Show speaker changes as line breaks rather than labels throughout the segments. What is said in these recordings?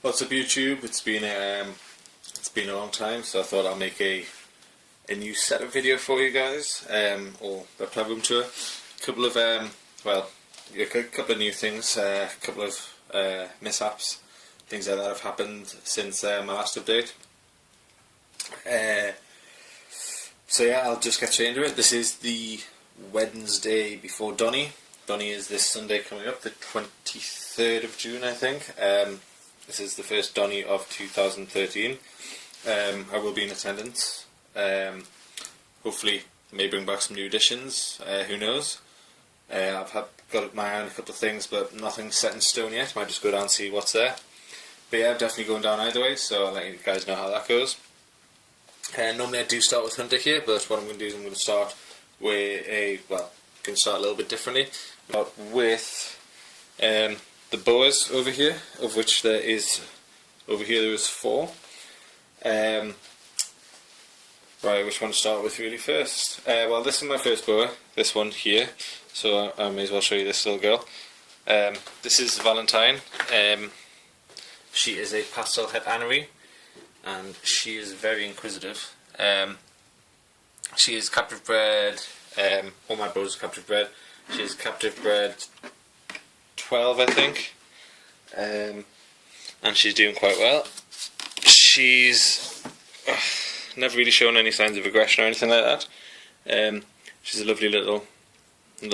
What's up YouTube? It's been a long time, so I thought I'll make a new setup video for you guys, or Reptile room tour. A couple of new things, a couple of mishaps, things like that have happened since my last update. So yeah, I'll just get straight into it. This is the Wednesday before Donny. Donny is this Sunday coming up, the 23rd of June, I think. This is the first Donny of 2013. I will be in attendance. Hopefully, may bring back some new additions. Who knows? I've got my eye on a couple of things, but nothing's set in stone yet. Might just go down and see what's there. But yeah, I'm definitely going down either way, so I'll let you guys know how that goes. Normally I do start with Hunter here, but what I'm going to do is I'm going to start with going to start a little bit differently. With the boas over here, of which there is four. Right, which one to start with really first? Well, this is my first boa, this one here, so I may as well show you this little girl. This is Valentine. She is a pastel het anery, and she is very inquisitive. She is captive bred, all my boas are captive bred. She is captive bred 12, I think, and she's doing quite well. She's never really shown any signs of aggression or anything like that. She's a lovely little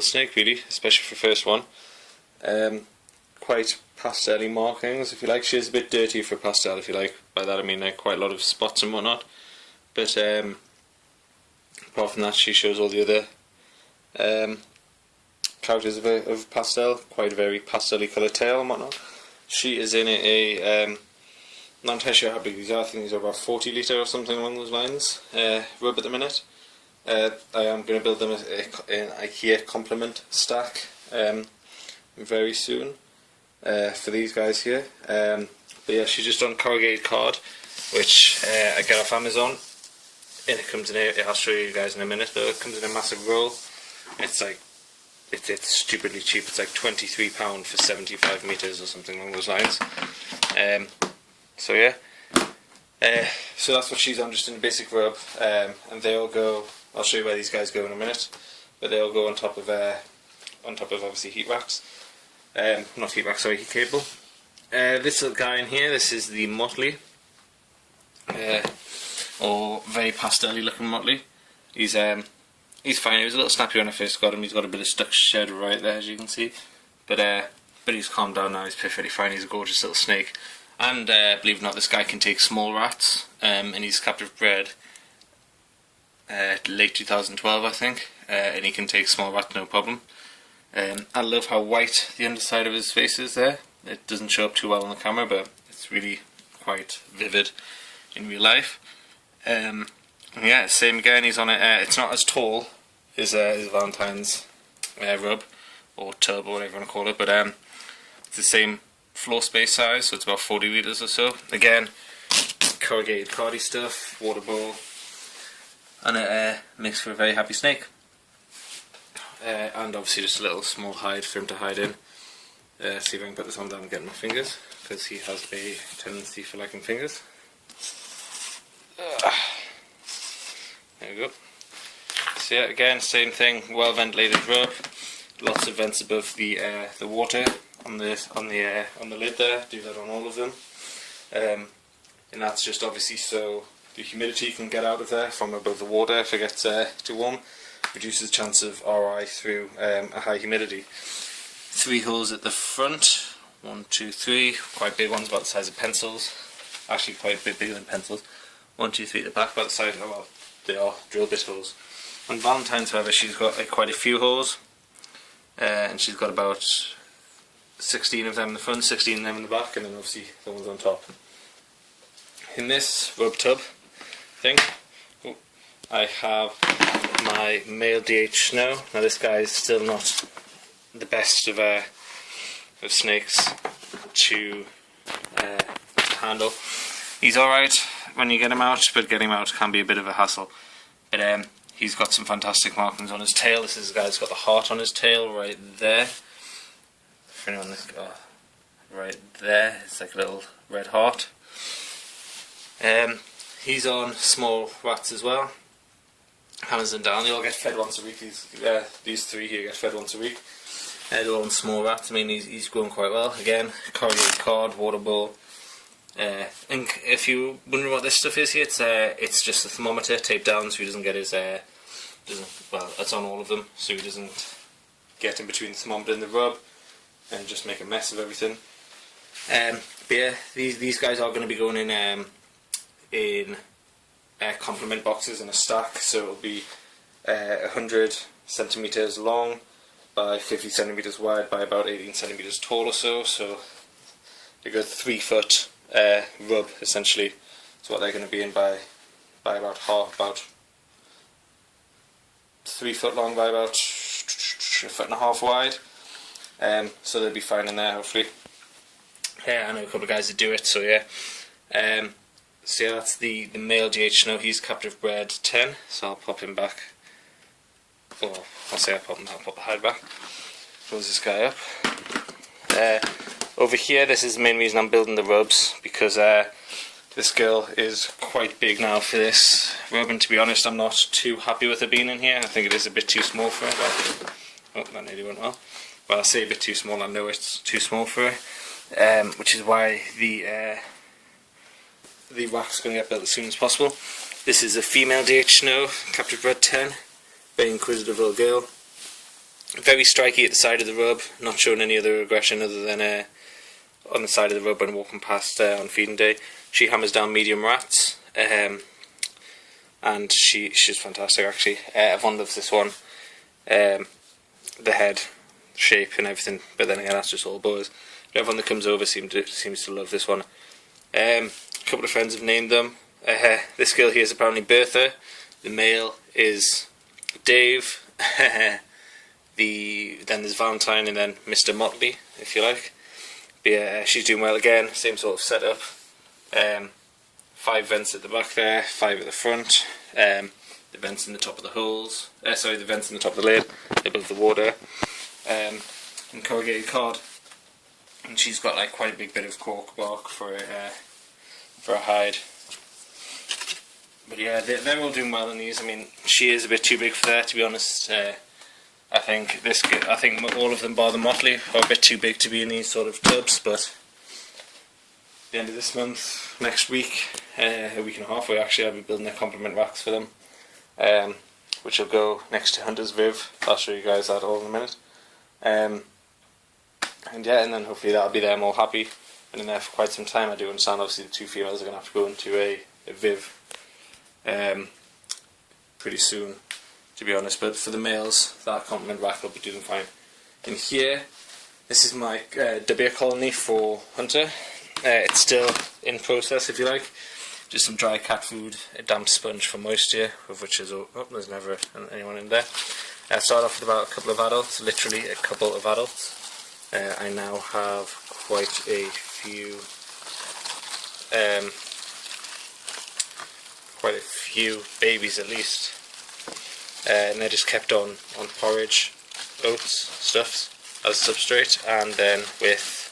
snake, really, especially for first one. Quite pastel-y markings, if you like. She is a bit dirty for pastel, if you like. By that I mean like quite a lot of spots and whatnot. But apart from that, she shows all the other characters of pastel. Quite a very pastel-y coloured tail and whatnot. She is in a not entirely sure how big these are. I think these are about 40 litre or something along those lines. Rub at the minute. I am going to build them an IKEA complement stack very soon for these guys here. But yeah, she's just on corrugated card, which I get off Amazon, and it comes in I'll show you guys in a minute, but it comes in a massive roll. It's like it's stupidly cheap. It's like £23 for 75 metres or something along those lines. So yeah, so that's what she's on, just in a basic rub, and they all go. I'll show you where these guys go in a minute, but they all go on top of obviously heat racks. Not heat rack, sorry, heat cable. This little guy in here, this is the Motley, or very pastel-y looking Motley. He's fine. He was a little snappy when I first got him. He's got a bit of stuck shed right there, as you can see, but he's calmed down now. He's perfectly fine. He's a gorgeous little snake, and believe it or not, this guy can take small rats, and he's captive bred late 2012, I think, and he can take small rats no problem. I love how white the underside of his face is there. It doesn't show up too well on the camera, but it's really quite vivid in real life. Yeah, same again, he's on it. It's not as tall as Valentine's rub, or tub, or whatever you want to call it, but it's the same floor space size, so it's about 40 litres or so. Again, corrugated cardy stuff, water bowl, and it makes for a very happy snake. And obviously just a little small hide for him to hide in. See if I can put this on without him getting my fingers, because he has a tendency for liking fingers. There we go. So yeah, again, same thing, well ventilated rub, lots of vents above the water on the lid there. Do that on all of them, and that's just obviously so the humidity can get out of there from above the water if it gets too warm. Reduces the chance of RI through a high humidity. 3 holes at the front, 1, 2, 3, quite big ones, about the size of pencils. Actually, quite a bit bigger than pencils. 1, 2, 3 at the back, about the size. Oh well, they are drill bit holes. On Valentine's, however, she's got quite a few holes, and she's got about 16 of them in the front, 16 of them in the back, and then obviously the ones on top. In this rub tub thing, I have my male DH Snow. Now this guy is still not the best of snakes to handle. He's alright when you get him out, but getting him out can be a bit of a hassle. But he's got some fantastic markings on his tail. This is the guy that's got the heart on his tail right there. For anyone that's got right there. It's like a little red heart. He's on small rats as well. Hammers and down. They all get fed once a week. These three here get fed once a week. They're all on small rats. I mean, he's growing quite well. Again, corrugated card, water bowl. And if you're wondering what this stuff is here, it's just a thermometer taped down so he doesn't get his well, it's on all of them, so he doesn't get in between the thermometer and the rub and just make a mess of everything. But yeah, these guys are going to be going in complement boxes in a stack, so it'll be 100 centimeters long by 50 centimeters wide by about 18 centimeters tall or so. So a good 3 foot rub essentially is what they're going to be in by about 3 foot long by about 1.5 foot wide. So they'll be fine in there hopefully. Yeah, I know a couple of guys that do it, so yeah. So yeah, that's the male GH now. He's captive bred 10, so I'll pop him back. Or I'll pop the hide back. Close this guy up. Over here, this is the main reason I'm building the rubs, because this girl is quite big now for this rub, and to be honest, I'm not too happy with her being in here. I think it is a bit too small for her. Well, oh, that nearly went well. Well, I say a bit too small, I know it's too small for her. Which is why the rack's going to get built as soon as possible. This is a female DH Snow, captive bred 10, very inquisitive little girl. Very striky at the side of the rub, not showing any other aggression other than on the side of the rub when walking past on feeding day. She hammers down medium rats, and she's fantastic actually. Everyone loves this one. The head shape and everything, but then again that's just all boys. Everyone that comes over seems to love this one. A couple of friends have named them. This girl here is apparently Bertha. The male is Dave. Then there's Valentine, and then Mr. Motley, if you like. But yeah, she's doing well again. Same sort of setup. 5 vents at the back there, 5 at the front. The vents in the top of the holes. Sorry, the vents in the top of the lid above the water. And corrugated card. And she's got like quite a big bit of cork bark for a hide. But yeah, they're all doing well in these. I mean, she is a bit too big for that, to be honest. I think all of them, bar the Motley, are a bit too big to be in these sort of tubs. But at the end of this month, next week, a week and a half, actually, I'll be building their complement racks for them, which will go next to Hunter's Viv. I'll show you guys that all in a minute. And yeah, and then hopefully that'll be them all happy and in there for quite some time. I do understand obviously the 2 females are going to have to go into a Viv pretty soon, to be honest, but for the males that complement rack will be doing fine. In here, this is my W colony for Hunter. It's still in process, if you like. Just some dry cat food, a damp sponge for moisture, of which is there's never anyone in there. I've started off with about a couple of adults, literally a couple of adults. I now have quite a few babies at least, and they're just kept on porridge, oats, stuffs as substrate, and then with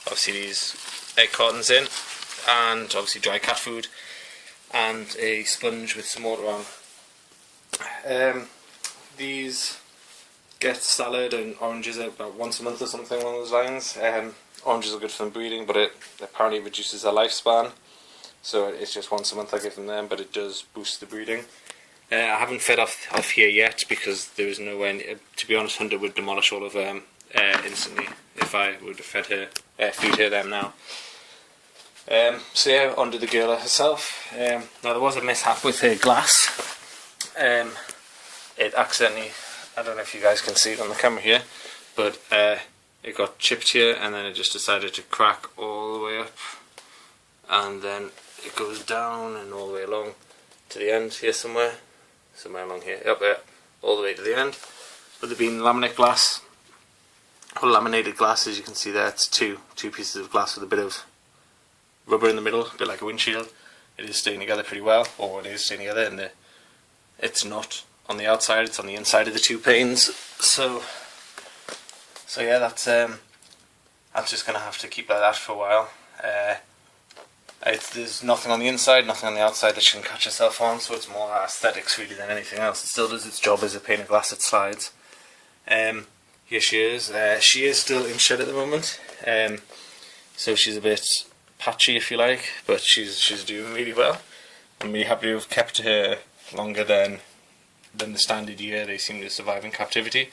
obviously these egg cartons in, and obviously dry cat food, and a sponge with some water on. These get salad and oranges about once a month or something along those lines. Oranges are good for them breeding, but it apparently reduces their lifespan, so it's just once a month I give them, but it does boost the breeding. I haven't fed off here yet because there is no way. To be honest, Hunter would demolish all of them instantly if I would have fed her food her them now. So yeah, onto the girl herself. Now there was a mishap with her glass. It accidentally, I don't know if you guys can see it on the camera here, but it got chipped here and then it just decided to crack all the way up, and then it goes down and all the way along to the end here somewhere along here, up there, all the way to the end. But they've been laminate glass, or laminated glass, as you can see there. It's two pieces of glass with a bit of rubber in the middle, a bit like a windshield. It is staying together pretty well, or it is staying together, and it's not on the outside, it's on the inside of the 2 panes. So yeah, that's I'm just going to have to keep like that for a while. There's nothing on the inside, nothing on the outside that she can catch herself on, so it's more aesthetics really than anything else. It still does its job as a pane of glass that slides. Here she is. She is still in shed at the moment, so she's a bit patchy if you like, but she's doing really well. I'm really happy to have kept her longer than the standard year they seem to survive in captivity,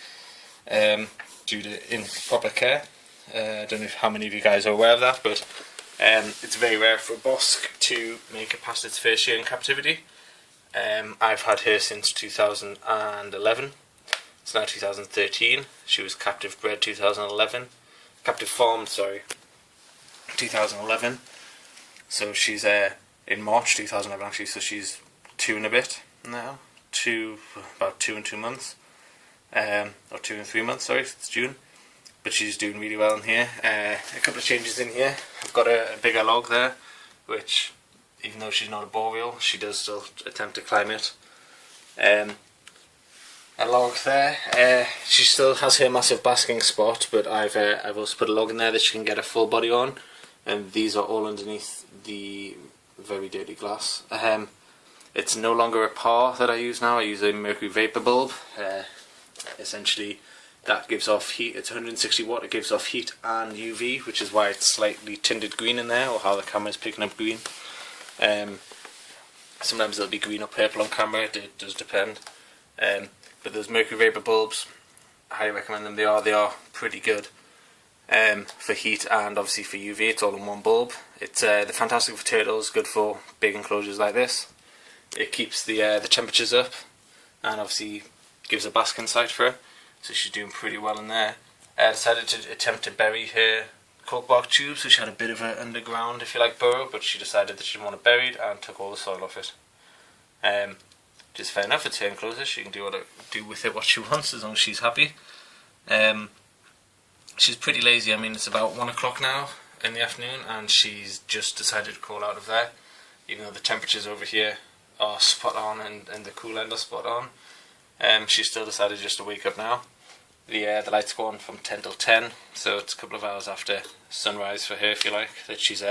due to improper care. I don't know how many of you guys are aware of that, but it's very rare for a bosque to make it past its first year in captivity. I've had her since 2011. It's now 2013. She was captive bred 2011. Captive farmed, sorry, 2011. So she's in March 2011 actually, so she's 2 and a bit now. About 2 and 2 months. Or 2 and 3 months, sorry, it's June. But she's doing really well in here. A couple of changes in here. I've got a bigger log there, which, even though she's not a boreal, she does still attempt to climb it. A log there. She still has her massive basking spot, but I've also put a log in there that she can get a full body on, and these are all underneath the very dirty glass. It's no longer a par that I use now. I use a mercury vapor bulb. Essentially, that gives off heat. It's 160 watt. It gives off heat and UV, which is why it's slightly tinted green in there, or how the camera is picking up green. Sometimes it'll be green or purple on camera. It does depend. But those mercury vapor bulbs, I highly recommend them. They are pretty good for heat and obviously for UV. It's all in one bulb. They're fantastic for turtles. Good for big enclosures like this. It keeps the temperatures up, and obviously gives a basking site for her. So she's doing pretty well in there. I decided to attempt to bury her cork bark tube, so she had a bit of an underground, if you like, burrow, but she decided that she didn't want it buried and took all the soil off it. Which is fair enough. It's her enclosure. She can do with it what she wants as long as she's happy. She's pretty lazy. I mean, it's about 1 o'clock now in the afternoon, and she's just decided to crawl out of there, even though the temperatures over here are spot on and the cool end are spot on. She still decided just to wake up now. The lights go on from 10 till 10, so it's a couple of hours after sunrise for her, if you like, that she's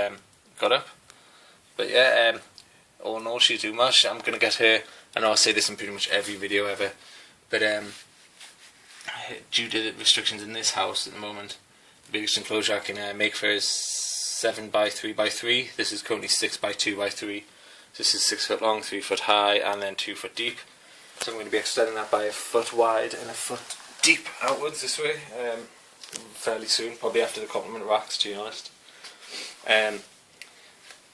got up. But yeah, all in all, she's doing well. I'm going to get her, I know I say this in pretty much every video ever, but due to the restrictions in this house at the moment, the biggest enclosure I can make for her is 7 by 3 by 3. This is currently 6 by 2 by 3. This is 6 foot long, 3 foot high, and then 2 foot deep. So I'm going to be extending that by 1 foot wide and 1 foot deep outwards this way, fairly soon, probably after the complement racks, to be honest. Yeah,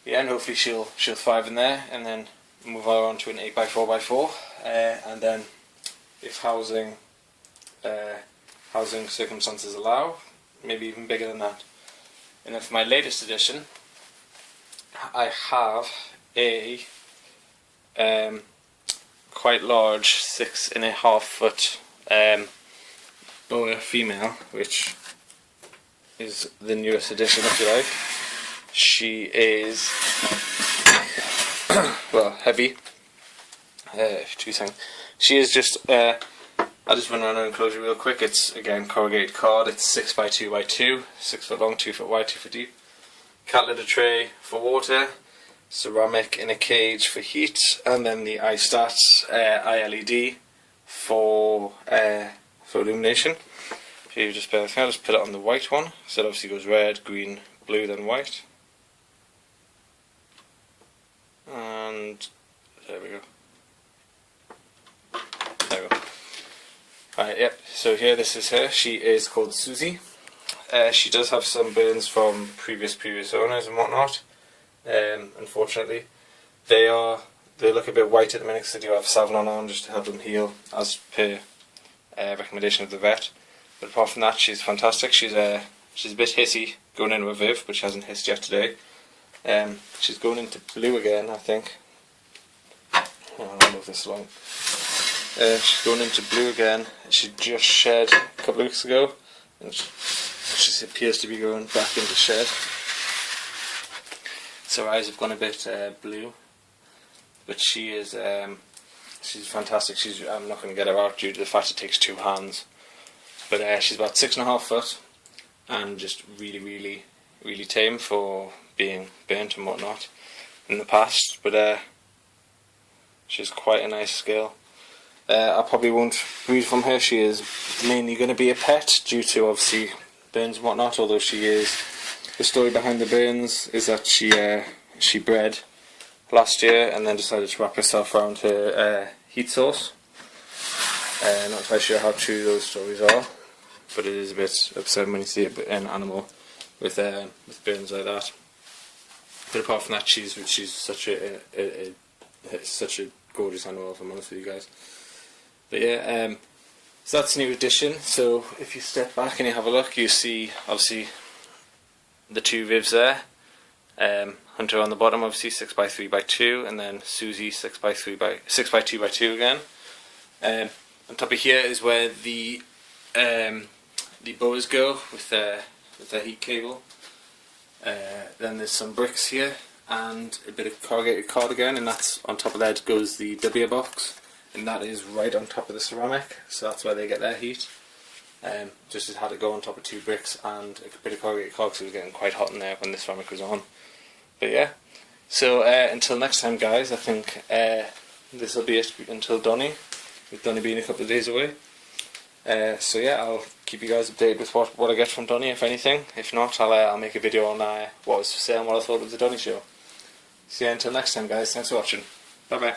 and hopefully she'll thrive in there, and then move her on to an 8 by 4 by 4, and then if housing circumstances allow, maybe even bigger than that. And then for my latest addition, I have a quite large 6.5 foot boa female, which is the newest addition, if you like. She is well, heavy. 2 seconds. She is just I'll just run around her enclosure real quick. It's again corrugated card. It's 6 by 2 by 2, 6 foot long, 2 foot wide, 2 foot deep. Cat litter tray for water. Ceramic in a cage for heat, and then the iStats iLED for illumination. If you just bear with me, I'll just put it on the white one, so it obviously goes red, green, blue, then white. And there we go. There we go. Alright, yep, so here this is her. She is called Susie. She does have some burns from previous owners and whatnot. Unfortunately, they look a bit white at the minute because they do have Savlon on just to help them heal, as per recommendation of the vet. But apart from that, she's fantastic. She's a bit hissy going into a Viv, but she hasn't hissed yet today. She's going into blue again, I think. I'll move this along. She's going into blue again. She just shed a couple of weeks ago, and she appears to be going back into shed. So her eyes have gone a bit blue, but she is she's fantastic. I'm not going to get her out due to the fact it takes 2 hands. But she's about 6.5 foot.
and just really tame for being burnt and whatnot in the past, but she's quite a nice scale. I probably won't breed from her. She is mainly going to be a pet due to obviously burns and whatnot, although she is, the story behind the burns is that she bred last year and then decided to wrap herself around her heat source. Not quite sure how true those stories are, but it is a bit upsetting when you see an animal with burns like that. But apart from that, she's such a gorgeous animal, if I'm honest with you guys. But yeah, so that's a new addition. So if you step back and you have a look, you see obviously the two Vivs there. Hunter on the bottom, obviously 6x3x2, and then Susie 6x2x2 again. On top of here is where the boas go with their heat cable. Then there's some bricks here and a bit of corrugated card again, and that's on top of that goes the W box, and that is right on top of the ceramic, so that's where they get their heat. Just had to go on top of two bricks and a bit of corrugated card because it was getting quite hot in there when the ceramic was on. But yeah, so until next time guys, I think this will be it until Donny, with Donny being a couple of days away. So yeah, I'll keep you guys updated with what I get from Donny, if anything. If not, I'll make a video on what was for sale and what I thought of the Donny show. So yeah, until next time guys, thanks for watching. Bye bye.